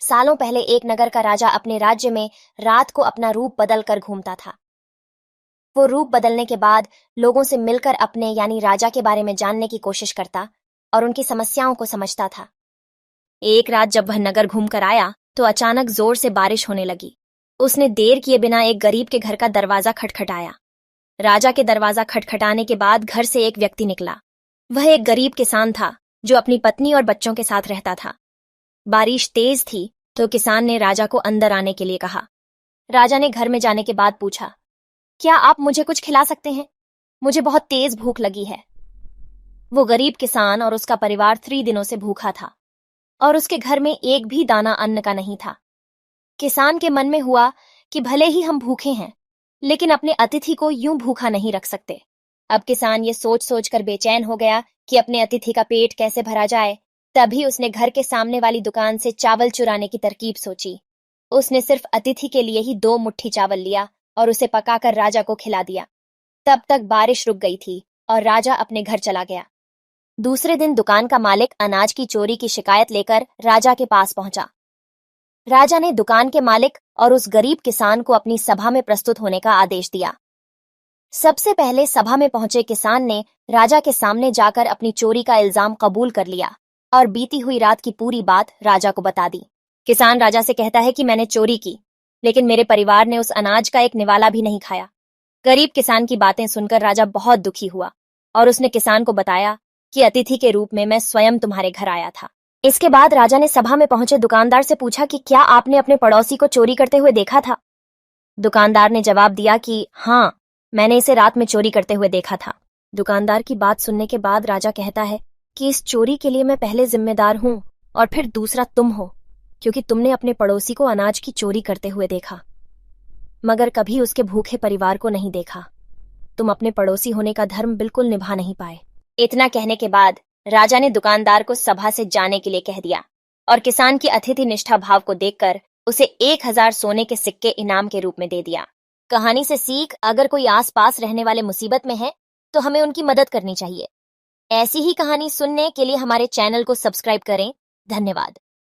सालों पहले एक नगर का राजा अपने राज्य में रात को अपना रूप बदल कर घूमता था। वो रूप बदलने के बाद लोगों से मिलकर अपने यानी राजा के बारे में जानने की कोशिश करता और उनकी समस्याओं को समझता था। एक रात जब वह नगर घूमकर आया तो अचानक जोर से बारिश होने लगी। उसने देर किए बिना एक गरीब के घर का दरवाजा खटखटाया। राजा के दरवाजा खटखटाने के बाद घर से एक व्यक्ति निकला। वह एक गरीब किसान था जो अपनी पत्नी और बच्चों के साथ रहता था। बारिश तेज थी तो किसान ने राजा को अंदर आने के लिए कहा। राजा ने घर में जाने के बाद पूछा, क्या आप मुझे कुछ खिला सकते हैं? मुझे बहुत तेज भूख लगी है। वो गरीब किसान और उसका परिवार 3 दिनों से भूखा था और उसके घर में एक भी दाना अन्न का नहीं था। किसान के मन में हुआ कि भले ही हम भूखे हैं, लेकिन अपने अतिथि को यूं भूखा नहीं रख सकते। अब किसान ये सोच सोच कर बेचैन हो गया कि अपने अतिथि का पेट कैसे भरा जाए। तभी उसने घर के सामने वाली दुकान से चावल चुराने की तरकीब सोची। उसने सिर्फ अतिथि के लिए ही 2 मुट्ठी चावल लिया और उसे पकाकर राजा को खिला दिया। तब तक बारिश रुक गई थी और राजा अपने घर चला गया। दूसरे दिन दुकान का मालिक अनाज की चोरी की शिकायत लेकर राजा के पास पहुंचा। राजा ने दुकान के मालिक और उस गरीब किसान को अपनी सभा में प्रस्तुत होने का आदेश दिया। सबसे पहले सभा में पहुंचे किसान ने राजा के सामने जाकर अपनी चोरी का इल्जाम कबूल कर लिया और बीती हुई रात की पूरी बात राजा को बता दी। किसान राजा से कहता है कि मैंने चोरी की, लेकिन मेरे परिवार ने उस अनाज का एक निवाला भी नहीं खाया। गरीब किसान की बातें सुनकर राजा बहुत दुखी हुआ और उसने किसान को बताया कि अतिथि के रूप में मैं स्वयं तुम्हारे घर आया था। इसके बाद राजा ने सभा में पहुंचे दुकानदार से पूछा कि क्या आपने अपने पड़ोसी को चोरी करते हुए देखा था? दुकानदार ने जवाब दिया कि हाँ, मैंने इसे रात में चोरी करते हुए देखा था। दुकानदार की बात सुनने के बाद राजा कहता है कि इस चोरी के लिए मैं पहले जिम्मेदार हूं और फिर दूसरा तुम हो, क्योंकि तुमने अपने पड़ोसी को अनाज की चोरी करते हुए देखा, मगर कभी उसके भूखे परिवार को नहीं देखा। तुम अपने पड़ोसी होने का धर्म बिल्कुल निभा नहीं पाए। इतना कहने के बाद राजा ने दुकानदार को सभा से जाने के लिए कह दिया और किसान की अतिथि निष्ठा भाव को देखकर उसे 1000 सोने के सिक्के इनाम के रूप में दे दिया। कहानी से सीख, अगर कोई आसपास रहने वाले मुसीबत में है तो हमें उनकी मदद करनी चाहिए। ऐसी ही कहानी सुनने के लिए हमारे चैनल को सब्सक्राइब करें। धन्यवाद।